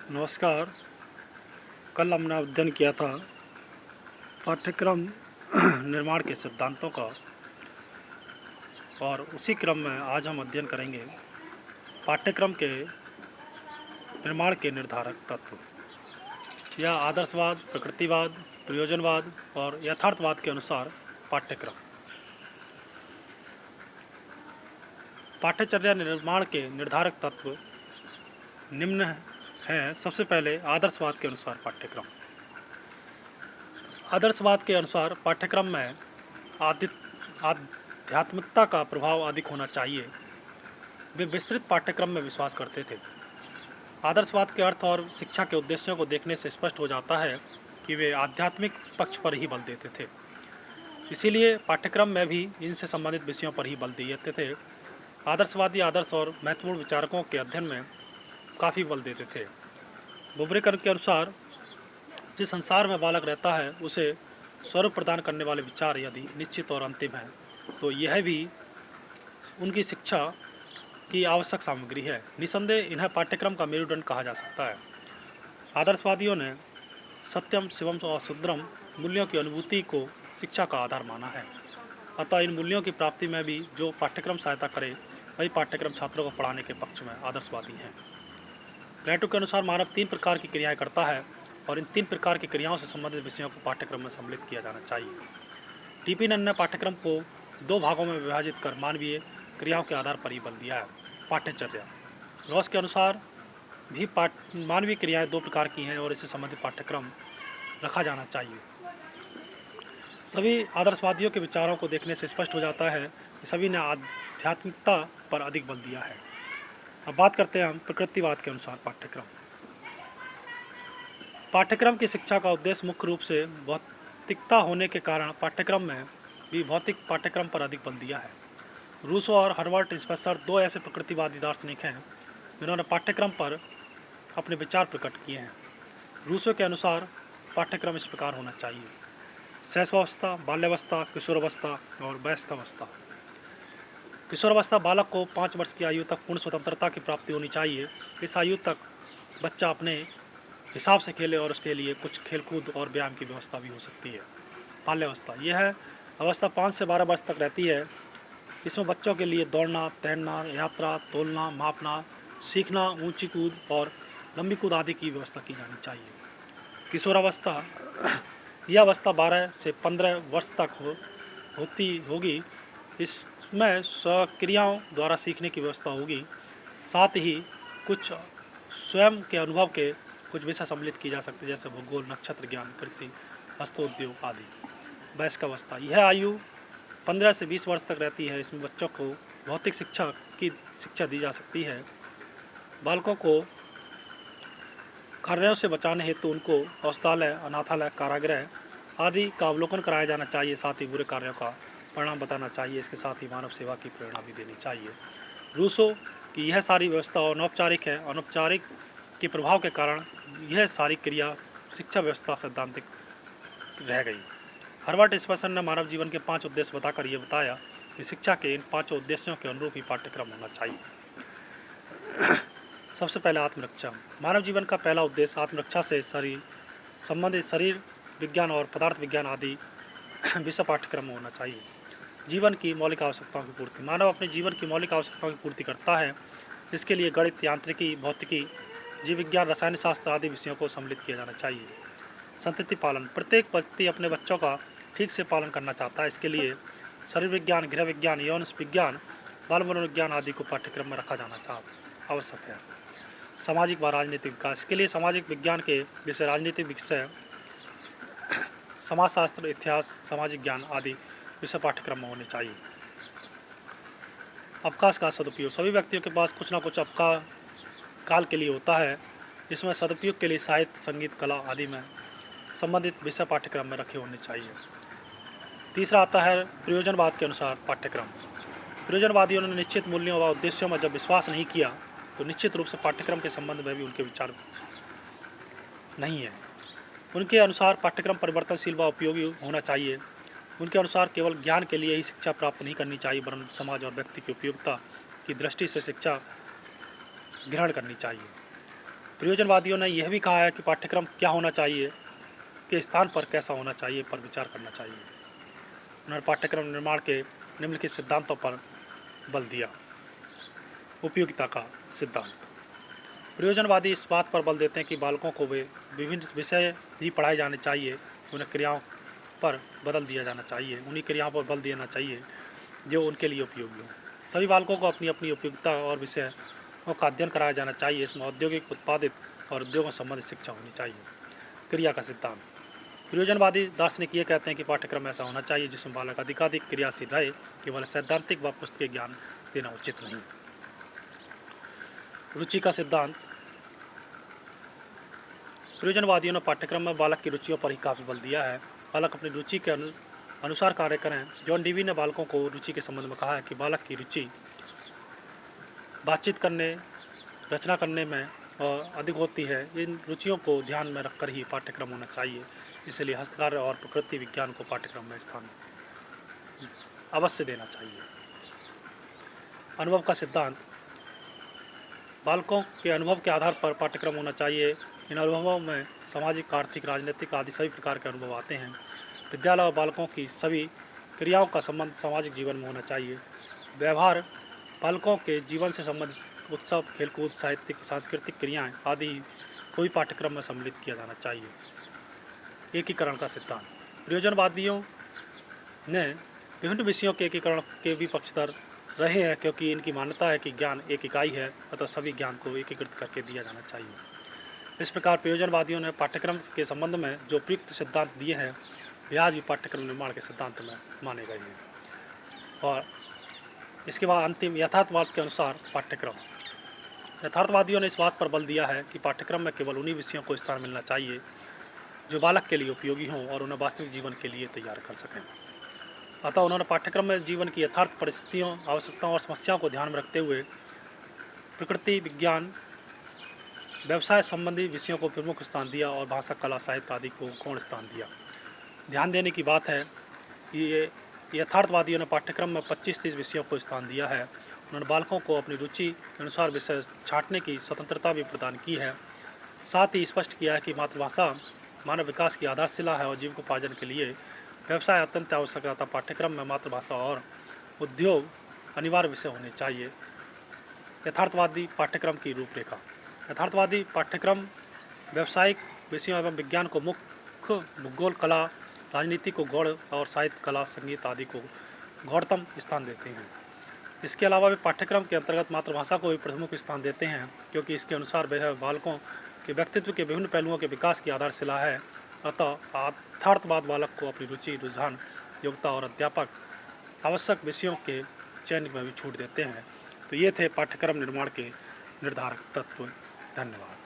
नमस्कार। कल हमने अध्ययन किया था पाठ्यक्रम निर्माण के सिद्धांतों का, और उसी क्रम में आज हम अध्ययन करेंगे पाठ्यक्रम के निर्माण के निर्धारक तत्व या आदर्शवाद, प्रकृतिवाद, प्रयोजनवाद और यथार्थवाद के अनुसार पाठ्यक्रम। पाठ्यचर्या निर्माण के निर्धारक तत्व निम्न हैं। सबसे पहले आदर्शवाद के अनुसार पाठ्यक्रम। आदर्शवाद के अनुसार पाठ्यक्रम में आध्यात्मिकता का प्रभाव अधिक होना चाहिए। वे विस्तृत पाठ्यक्रम में विश्वास करते थे। आदर्शवाद के अर्थ और शिक्षा के उद्देश्यों को देखने से स्पष्ट हो जाता है कि वे आध्यात्मिक पक्ष पर ही बल देते थे। इसीलिए पाठ्यक्रम में भी इनसे संबंधित विषयों पर ही बल देते थे। आदर्शवादी आदर्श और महत्वपूर्ण विचारकों के अध्ययन में काफ़ी बल देते थे। बुबरेकर के अनुसार जिस संसार में बालक रहता है उसे स्वरूप प्रदान करने वाले विचार यदि निश्चित और अंतिम है तो यह भी उनकी शिक्षा की आवश्यक सामग्री है। निसंदेह इन्हें पाठ्यक्रम का मेरुदंड कहा जा सकता है। आदर्शवादियों ने सत्यम, शिवम और शुद्रम मूल्यों की अनुभूति को शिक्षा का आधार माना है। अतः इन मूल्यों की प्राप्ति में भी जो पाठ्यक्रम सहायता करे वही पाठ्यक्रम छात्रों को पढ़ाने के पक्ष में आदर्शवादी हैं। प्लेटो के अनुसार मानव 3 प्रकार की क्रियाएं करता है और इन 3 प्रकार की क्रियाओं से संबंधित विषयों को पाठ्यक्रम में सम्मिलित किया जाना चाहिए। टीपी नन ने पाठ्यक्रम को 2 भागों में विभाजित कर मानवीय क्रियाओं के आधार पर ही बल दिया है। पाठ्यचर्या रॉस के अनुसार भी मानवीय क्रियाएं 2 प्रकार की हैं और इससे संबंधित पाठ्यक्रम रखा जाना चाहिए। सभी आदर्शवादियों के विचारों को देखने से स्पष्ट हो जाता है कि सभी ने आध्यात्मिकता पर अधिक बल दिया है। अब बात करते हैं हम प्रकृतिवाद के अनुसार पाठ्यक्रम। पाठ्यक्रम की शिक्षा का उद्देश्य मुख्य रूप से भौतिकता होने के कारण पाठ्यक्रम में भी भौतिक पाठ्यक्रम पर अधिक बल दिया है। रूसो और हर्बर्ट स्पेंसर 2 ऐसे प्रकृतिवादी दार्शनिक हैं जिन्होंने पाठ्यक्रम पर अपने विचार प्रकट किए हैं। रूसो के अनुसार पाठ्यक्रम इस प्रकार होना चाहिए: शैशवावस्था, बाल्यावस्था, किशोरावस्था और वयस्कावस्था। किशोरावस्था बालक को 5 वर्ष की आयु तक पूर्ण स्वतंत्रता की प्राप्ति होनी चाहिए। इस आयु तक बच्चा अपने हिसाब से खेले और उसके लिए कुछ खेलकूद और व्यायाम की व्यवस्था भी हो सकती है। बाल्यावस्था यह अवस्था 5 से 12 वर्ष तक रहती है। इसमें बच्चों के लिए दौड़ना, तैरना, यात्रा, तोलना, मापना, सीखना, ऊंची कूद और लंबी कूद आदि की व्यवस्था की जानी चाहिए। किशोरावस्था यह अवस्था 12 से 15 वर्ष तक होती होगी। इसमें स्वक्रियाओं द्वारा सीखने की व्यवस्था होगी। साथ ही कुछ स्वयं के अनुभव के कुछ विषय सम्मिलित की जा सकते हैं, जैसे भूगोल, नक्षत्र ज्ञान, कृषि, हस्तोद्योग आदि। वयस्कावस्था यह आयु 15 से 20 वर्ष तक रहती है। इसमें बच्चों को भौतिक शिक्षा की शिक्षा दी जा सकती है। बालकों को कार्यों से बचाने हेतु उनको औषधालय, अनाथालय, कारागृह आदि का अवलोकन कराया जाना चाहिए। साथ ही बुरे कार्यों का परिणाम बताना चाहिए। इसके साथ ही मानव सेवा की प्रेरणा भी देनी चाहिए। रूसो की यह सारी व्यवस्था अनौपचारिक है। अनौपचारिक के प्रभाव के कारण यह सारी क्रिया शिक्षा व्यवस्था सैद्धांतिक रह गई। हर्बर्ट स्पेंसर ने मानव जीवन के 5 उद्देश्य बताकर यह बताया कि शिक्षा के इन 5 उद्देश्यों के अनुरूप ही पाठ्यक्रम होना चाहिए। सबसे पहले आत्मरक्षा। मानव जीवन का पहला उद्देश्य आत्मरक्षा से संबंधित शरीर विज्ञान और पदार्थ विज्ञान आदि विषय पाठ्यक्रम में होना चाहिए। जीवन की मौलिक आवश्यकताओं की पूर्ति। मानव अपने जीवन की मौलिक आवश्यकताओं की पूर्ति करता है। इसके लिए गणित, यांत्रिकी, भौतिकी, जीव विज्ञान, रसायन शास्त्र आदि विषयों को सम्मिलित किया जाना चाहिए। संतति पालन। प्रत्येक व्यक्ति अपने बच्चों का ठीक से पालन करना चाहता है। इसके लिए शरीर विज्ञान, गृह विज्ञान, यौन विज्ञान, बाल मनोविज्ञान आदि को पाठ्यक्रम में रखा जाना आवश्यक है। सामाजिक व राजनीतिक विकास। इसके लिए सामाजिक विज्ञान के विषय, राजनीतिक विषय, समाजशास्त्र, इतिहास, सामाजिक ज्ञान आदि विषय पाठ्यक्रम में होने चाहिए। अवकाश का सदुपयोग। सभी व्यक्तियों के पास कुछ न कुछ अवकाश काल के लिए होता है। इसमें सदुपयोग के लिए साहित्य, संगीत, कला आदि में संबंधित विषय पाठ्यक्रम में रखे होने चाहिए। तीसरा आता है प्रयोजनवाद के अनुसार पाठ्यक्रम। प्रयोजनवादियों ने निश्चित मूल्यों व उद्देश्यों में जब विश्वास नहीं किया तो निश्चित रूप से पाठ्यक्रम के संबंध में भी उनके विचार नहीं है। उनके अनुसार पाठ्यक्रम परिवर्तनशील व उपयोगी होना चाहिए। उनके अनुसार केवल ज्ञान के लिए ही शिक्षा प्राप्त नहीं करनी चाहिए, वरन समाज और व्यक्ति की उपयोगिता की दृष्टि से शिक्षा ग्रहण करनी चाहिए। प्रयोजनवादियों ने यह भी कहा है कि पाठ्यक्रम क्या होना चाहिए, किस स्थान पर कैसा होना चाहिए पर विचार करना चाहिए। उन्होंने पाठ्यक्रम निर्माण के निम्नलिखित सिद्धांतों पर बल दिया। उपयोगिता का सिद्धांत। प्रयोजनवादी इस बात पर बल देते हैं कि बालकों को वे विभिन्न विषय ही पढ़ाए जाने चाहिए, उन्हें क्रियाओं पर बदल दिया जाना चाहिए, उन्हीं क्रियाओं पर बल देना चाहिए जो उनके लिए उपयोगी हो। सभी बालकों को अपनी अपनी उपयोगिता और विषयों का अध्ययन कराया जाना चाहिए। इसमें औद्योगिक उत्पादित और उद्योगों संबंधित शिक्षा होनी चाहिए। क्रिया का सिद्धांत। प्रयोजनवादी दार्शनिक ये कहते हैं कि पाठ्यक्रम ऐसा होना चाहिए जिसमें बालक अधिकाधिक क्रियाशील रहे, केवल सैद्धांतिक व पुस्तकीय ज्ञान देना उचित नहीं। रुचि का सिद्धांत। प्रयोजनवादियों ने पाठ्यक्रम में बालक की रुचियों पर ही काफ़ी बल दिया है। बालक अपनी रुचि के अनुसार कार्य करें। जॉन डीवी ने बालकों को रुचि के संबंध में कहा है कि बालक की रुचि बातचीत करने, रचना करने में और अधिक होती है। इन रुचियों को ध्यान में रखकर ही पाठ्यक्रम होना चाहिए। इसलिए हस्तकार्य और प्रकृति विज्ञान को पाठ्यक्रम में स्थान अवश्य देना चाहिए। अनुभव का सिद्धांत। बालकों के अनुभव के आधार पर पाठ्यक्रम होना चाहिए। इन अनुभवों में सामाजिक, आर्थिक, राजनीतिक आदि सभी प्रकार के अनुभव आते हैं। विद्यालय और बालकों की सभी क्रियाओं का संबंध सामाजिक जीवन में होना चाहिए। व्यवहार, बालकों के जीवन से संबंधित उत्सव, खेलकूद, साहित्यिक, सांस्कृतिक क्रियाएं आदि को भी पाठ्यक्रम में सम्मिलित किया जाना चाहिए। एकीकरण का सिद्धांत। प्रयोजनवादियों ने विभिन्न विषयों के एकीकरण के भी पक्षधर रहे हैं, क्योंकि इनकी मान्यता है कि ज्ञान एक इकाई है, अतः सभी ज्ञान को एकीकृत करके दिया जाना चाहिए। इस प्रकार प्रयोजनवादियों ने पाठ्यक्रम के संबंध में जो प्रयुक्त सिद्धांत दिए हैं वे आज भी पाठ्यक्रम निर्माण के सिद्धांत में माने गए हैं। और इसके बाद अंतिम यथार्थवाद के अनुसार पाठ्यक्रम। यथार्थवादियों ने इस बात पर बल दिया है कि पाठ्यक्रम में केवल उन्हीं विषयों को स्थान मिलना चाहिए जो बालक के लिए उपयोगी हों और उन्हें वास्तविक जीवन के लिए तैयार कर सकें। अतः उन्होंने पाठ्यक्रम में जीवन की यथार्थ परिस्थितियों, आवश्यकताओं और समस्याओं को ध्यान में रखते हुए प्रकृति विज्ञान, व्यवसाय संबंधी विषयों को प्रमुख स्थान दिया और भाषा, कला, साहित्य आदि को गौण स्थान दिया। ध्यान देने की बात है कि ये यथार्थवादियों ने पाठ्यक्रम में 25-30 विषयों को स्थान दिया है। उन्होंने बालकों को अपनी रुचि के अनुसार विषय छांटने की स्वतंत्रता भी प्रदान की है। साथ ही स्पष्ट किया है कि मातृभाषा मानव विकास की आधारशिला है और जीविकोपार्जन के लिए व्यवसाय अत्यंत आवश्यक है। पाठ्यक्रम में मातृभाषा और उद्योग अनिवार्य विषय होने चाहिए। यथार्थवादी पाठ्यक्रम की रूपरेखा। यथार्थवादी पाठ्यक्रम व्यावसायिक विषयों एवं विज्ञान को मुख्य, भूगोल, कला, राजनीति को गौण और साहित्य, कला, संगीत आदि को गौणतम स्थान देते हैं। इसके अलावा वे पाठ्यक्रम के अंतर्गत मातृभाषा को भी प्रमुख स्थान देते हैं, क्योंकि इसके अनुसार वह बालकों के व्यक्तित्व के विभिन्न पहलुओं के विकास की आधारशिला है। अतः यथार्थवाद बालक को अपनी रुचि, रुझान, योग्यता और अध्यापक आवश्यक विषयों के चयन में भी छूट देते हैं। तो ये थे पाठ्यक्रम निर्माण के निर्धारक तत्व। धन्यवाद।